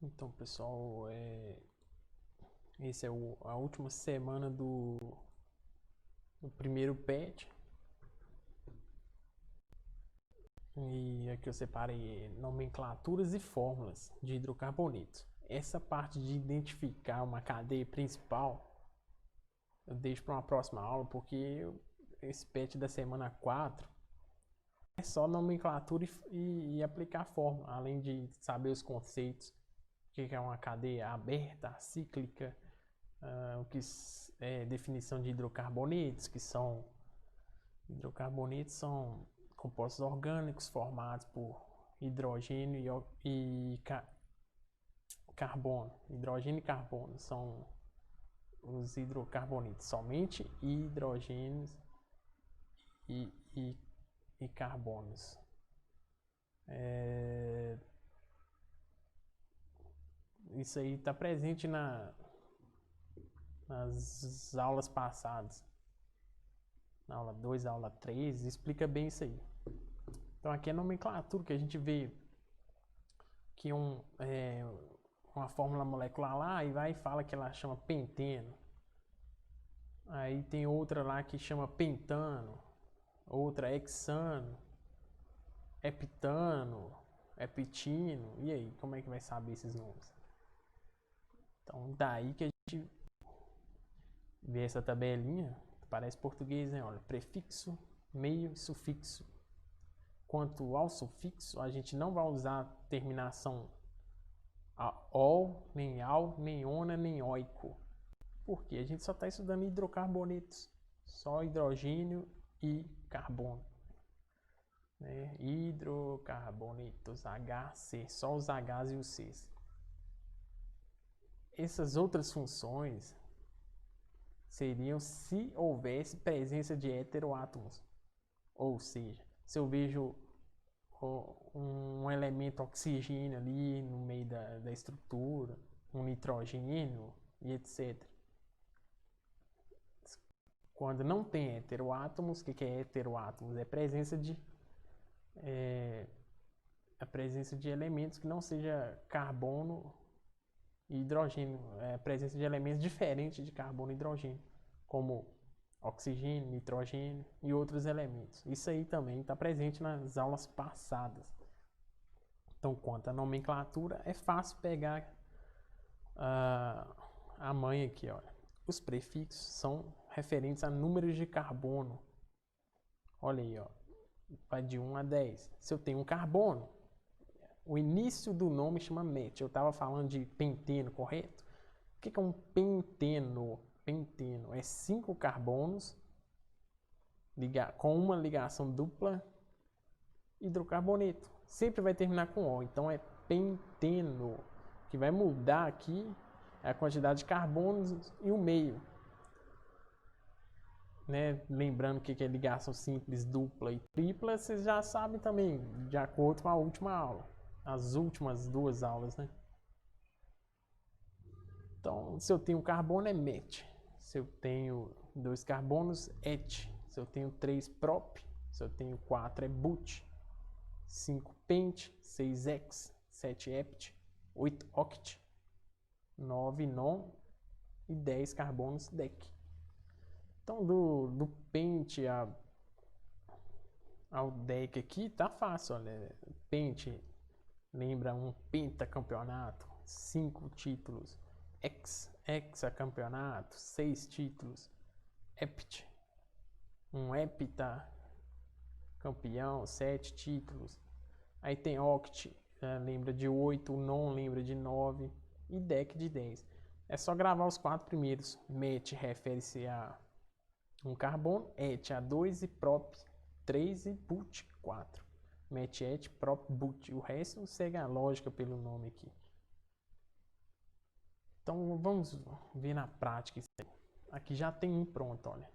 Então, pessoal, esse é a última semana do primeiro PET. E aqui eu separei nomenclaturas e fórmulas de hidrocarbonetos. Essa parte de identificar uma cadeia principal eu deixo para uma próxima aula, porque esse PET da semana 4 é só nomenclatura e aplicar a fórmula, além de saber os conceitos, o que é uma cadeia aberta, cíclica, o que é definição de hidrocarbonetos, hidrocarbonetos são compostos orgânicos formados por hidrogênio e carbono. Hidrogênio e carbono são os hidrocarbonetos, somente hidrogênios e carbonos. Isso aí está presente nas aulas passadas. Na aula 2, aula 3, explica bem isso aí. Então aqui é a nomenclatura que a gente vê que uma fórmula molecular lá e vai e fala que ela chama penteno. Aí tem outra lá que chama pentano, outra hexano, heptano, heptino. E aí, como é que vai saber esses nomes? Então daí que a gente vê essa tabelinha, parece português, né? Olha, prefixo, meio e sufixo. Quanto ao sufixo, a gente não vai usar terminação ol, nem al, nem ona, nem oico. Porque a gente só está estudando hidrocarbonetos, só hidrogênio e carbono. Né? Hidrocarbonetos, HC, só os Hs e os Cs. Essas outras funções seriam se houvesse presença de heteroátomos. Ou seja, se eu vejo um elemento oxigênio ali no meio da estrutura, um nitrogênio e etc. Quando não tem heteroátomos, o que é heteroátomos? É a presença de elementos que não seja carbono e hidrogênio, a presença de elementos diferentes de carbono e hidrogênio, como oxigênio, nitrogênio e outros elementos. Isso aí também está presente nas aulas passadas. Então, quanto à nomenclatura, é fácil pegar a manha aqui, olha. Os prefixos são referentes a números de carbono. Olha aí, ó. Vai de 1 a 10. Se eu tenho um carbono, o início do nome chama met. Eu estava falando de penteno, correto? O que é um penteno? Penteno é 5 carbonos com uma ligação dupla hidrocarboneto. Sempre vai terminar com O, então é penteno. O que vai mudar aqui é a quantidade de carbonos e o meio. Né? Lembrando que é ligação simples, dupla e tripla, vocês já sabem também, de acordo com a última aula. As últimas 2 aulas, né? Então, se eu tenho carbono é met. Se eu tenho 2 carbonos, et. Se eu tenho 3 prop. Se eu tenho 4 é but. 5 pent, 6 hex, 7 hept, 8 oct, 9 non e 10 carbonos dec. Então, do pent ao dec aqui tá fácil, olha. Pent lembra um pentacampeonato, 5 títulos. Hexacampeonato, 6 títulos. Hept, um heptacampeão, 7 títulos. Aí tem oct, lembra de 8, non lembra de 9 e dec de 10. É só gravar os 4 primeiros. Met refere-se a um carbono, et a 2 e prop 3 e but 4. Met, et, prop, but. O resto segue a lógica pelo nome aqui. Então vamos ver na prática isso aí. Aqui já tem um pronto, olha.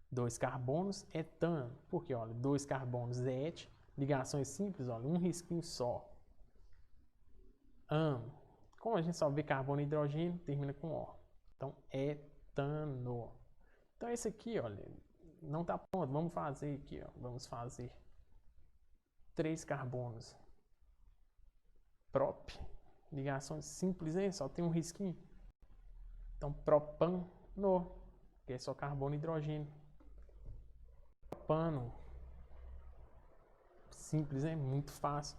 2 carbonos, etano. Porque, olha, 2 carbonos, et. Ligações simples, olha, um risquinho só. Como a gente só vê carbono e hidrogênio, termina com O. Então, etano. Então, esse aqui, olha, não está pronto. Vamos fazer aqui, ó. Vamos fazer 3 carbonos prop Ligações simples, hein? Só tem um risquinho. Então, propano, que é só carbono e hidrogênio. Propano. Simples, hein? Muito fácil.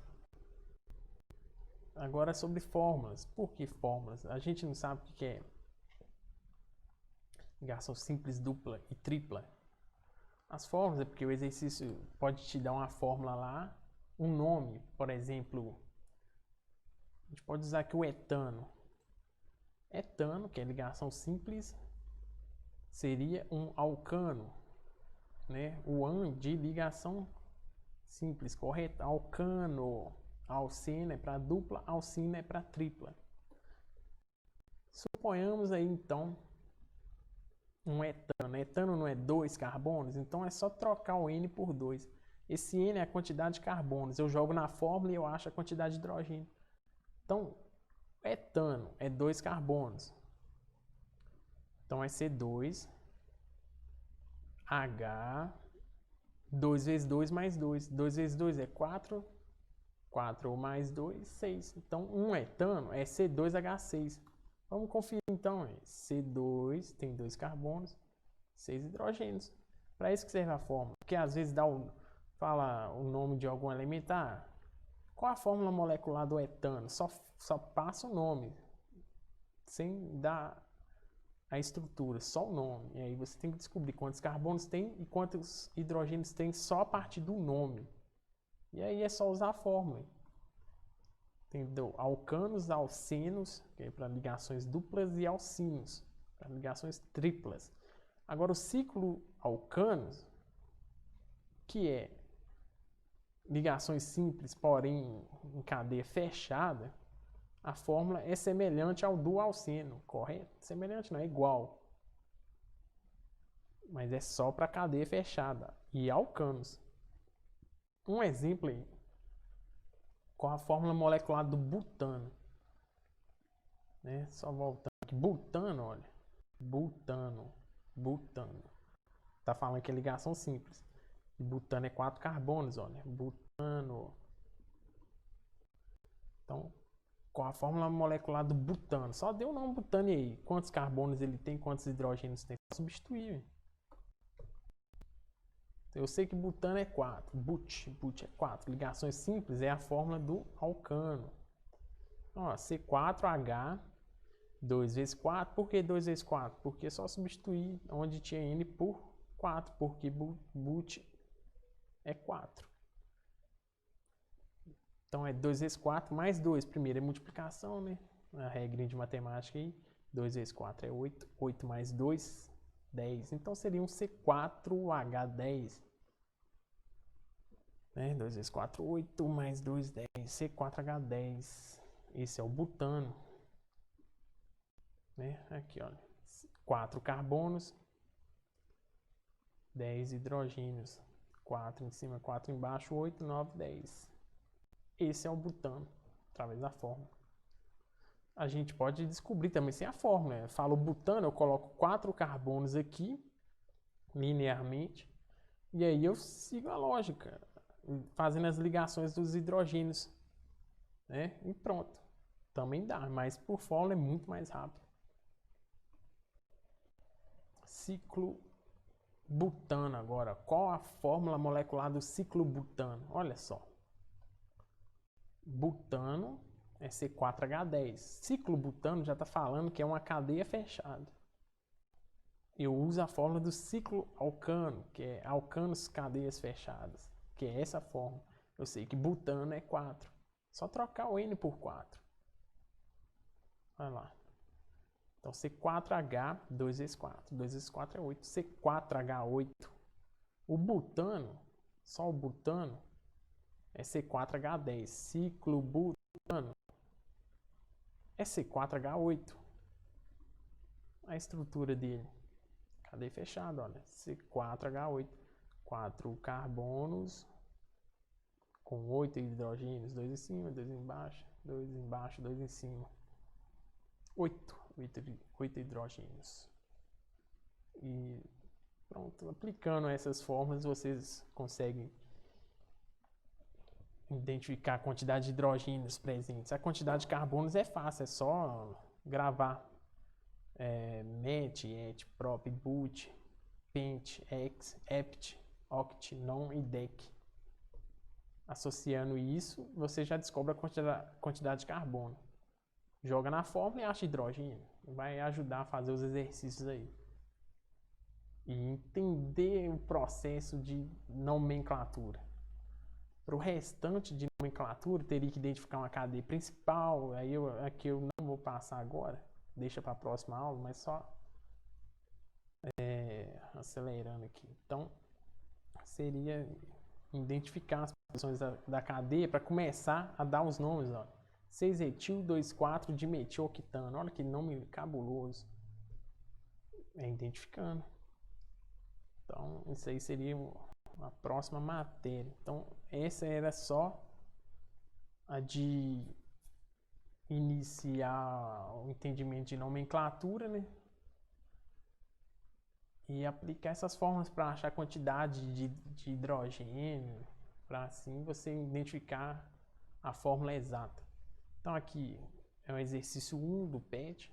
Agora sobre fórmulas. Por que fórmulas? A gente não sabe o que é ligação simples, dupla e tripla. As fórmulas é porque o exercício pode te dar uma fórmula lá, um nome, por exemplo, a gente pode usar aqui o etano. Etano, que é ligação simples, seria um alcano, né? O an de ligação simples, correto? Alcano. Alceno é para dupla, alcina é para tripla. Suponhamos aí então um etano. Etano não é 2 carbonos, então é só trocar o N por 2. Esse N é a quantidade de carbonos. Eu jogo na fórmula e eu acho a quantidade de hidrogênio. Então, etano é 2 carbonos. Então é C2H 2 vezes 2 mais 2. 2 vezes 2 é 4. 4 mais 2, 6. Então, um etano é C2H6. Vamos conferir então. C2 tem 2 carbonos, 6 hidrogênios. Para isso que serve a fórmula. Porque às vezes fala o nome de algum elementar. Qual a fórmula molecular do etano? Só passa o nome, sem dar a estrutura, só o nome. E aí você tem que descobrir quantos carbonos tem e quantos hidrogênios tem só a partir do nome. E aí é só usar a fórmula. Entendeu? Alcanos, alcenos, que é para ligações duplas, e alcinos, para ligações triplas. Agora o ciclo alcanos, que é ligações simples, porém em cadeia fechada, a fórmula é semelhante ao do alceno, correto? Semelhante não, é igual. Mas é só para cadeia fechada e alcanos. Um exemplo aí, com a fórmula molecular do butano. Né? Só voltando aqui. Butano, olha. Butano. Tá falando que é ligação simples. Butano é 4 carbonos, olha. Butano. Então, com a fórmula molecular do butano. Só deu o nome butano aí. Quantos carbonos ele tem, quantos hidrogênios tem. Só substituir. Eu sei que butano é 4. But é 4. Ligações simples é a fórmula do alcano. Ó, C4H 2 vezes 4. Por que 2 vezes 4? Porque é só substituir onde tinha N por 4. Porque but é 4. Então é 2 vezes 4 mais 2. Primeiro é multiplicação, né? A regra de matemática aí. 2 vezes 4 é 8. 8 mais 2, 10. Então seria um C4H10. Né? 2 vezes 4, 8 mais 2, 10. C4H10. Esse é o butano. Né? Aqui, olha. 4 carbonos, 10 hidrogênios. 4 em cima, 4 embaixo, 8, 9, 10. Esse é o butano, através da fórmula. A gente pode descobrir também sem a fórmula. Eu falo butano, eu coloco 4 carbonos aqui, linearmente, e aí eu sigo a lógica, fazendo as ligações dos hidrogênios, né? E pronto. Também dá, mas por fórmula é muito mais rápido. Ciclo butano agora. Qual a fórmula molecular do ciclo butano? Olha só. Butano é C4H10. Ciclo butano já está falando que é uma cadeia fechada. Eu uso a fórmula do ciclo alcano, que é alcanos cadeias fechadas, que é essa fórmula. Eu sei que butano é 4. Só trocar o N por 4. Vai lá. Então C4H 2 vezes 4. 2 vezes 4 é 8. C4H8. O butano, só o butano, é C4H10. Ciclo butano é C4H8. A estrutura dele. Cadeia fechada, olha. C4H8. 4 carbonos com 8 hidrogênios. 2 em cima, 2 embaixo, 2 embaixo, 2 em cima. 8 hidrogênios. E pronto, aplicando essas fórmulas vocês conseguem identificar a quantidade de hidrogênios presentes. A quantidade de carbonos é fácil, é só gravar met, et, prop, but, pent, ex, ept, oct, non e dec. Associando isso, você já descobre a quantidade de carbono. Joga na fórmula e acha hidrogênio. Vai ajudar a fazer os exercícios aí. E entender o processo de nomenclatura. Para o restante de nomenclatura, teria que identificar uma cadeia principal. Aí aqui eu não vou passar agora, deixa para a próxima aula, mas só acelerando aqui. Então, seria identificar as posições da cadeia para começar a dar os nomes. 6-etil, 2,4-dimetiloctano. Olha que nome cabuloso. Identificando. Então, isso aí seria a próxima matéria. Então, essa era só a de iniciar o entendimento de nomenclatura, né? E aplicar essas fórmulas para achar a quantidade de hidrogênio, para assim você identificar a fórmula exata. Então, aqui é o exercício 1 do PET.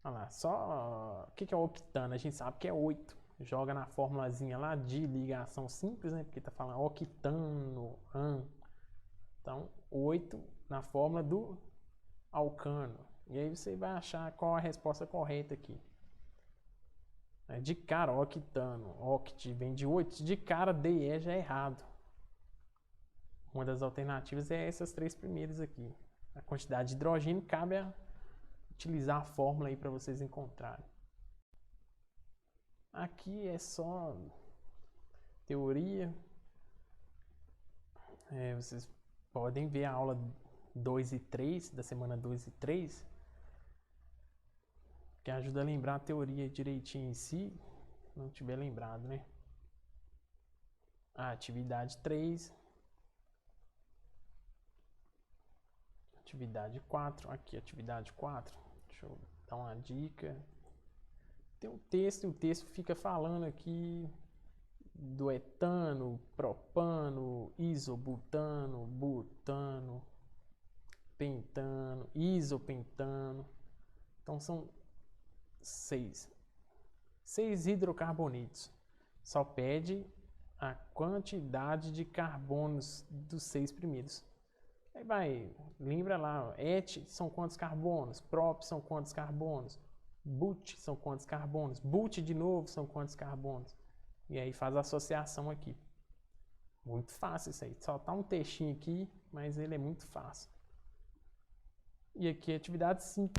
Olha lá, só o que é o octano? A gente sabe que é 8. Joga na formulazinha lá de ligação simples, né? Porque tá falando octano, an. Então, 8 na fórmula do alcano. E aí você vai achar qual a resposta correta aqui. De cara, octano, oct vem de 8. De cara, DE já é errado. Uma das alternativas é essas três primeiras aqui. A quantidade de hidrogênio cabe a utilizar a fórmula aí para vocês encontrarem. Aqui é só teoria. Vocês podem ver a aula 2 e 3, da semana 2 e 3, que ajuda a lembrar a teoria direitinho em si, se não tiver lembrado, né? A atividade 3, atividade 4, aqui atividade 4, deixa eu dar uma dica. Tem um texto, e o texto fica falando aqui do etano, propano, isobutano, butano, pentano, isopentano. Então são 6 hidrocarbonetos. Só pede a quantidade de carbonos dos 6 primeiros. Aí vai, lembra lá, et são quantos carbonos, prop são quantos carbonos, but são quantos carbonos, but de novo são quantos carbonos. E aí faz a associação aqui. Muito fácil isso aí. Só tá um textinho aqui, mas ele é muito fácil. E aqui atividade 5.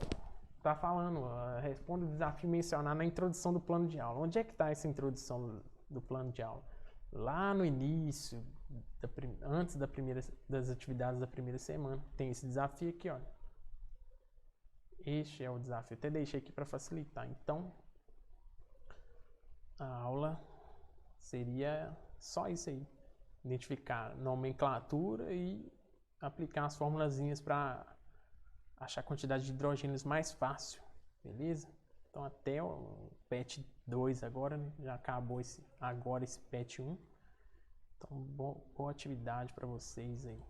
Tá falando, responde o desafio mencionado na introdução do plano de aula. Onde é que está essa introdução do plano de aula? Lá no início, antes das atividades da primeira semana. Tem esse desafio aqui, olha. Este é o desafio. Até deixei aqui para facilitar. Então, a aula seria só isso aí. Identificar nomenclatura e aplicar as formulazinhas para achar a quantidade de hidrogênios mais fácil. Beleza? Então até o PET 2 agora, né? Já acabou agora esse PET 1. Então boa atividade para vocês aí.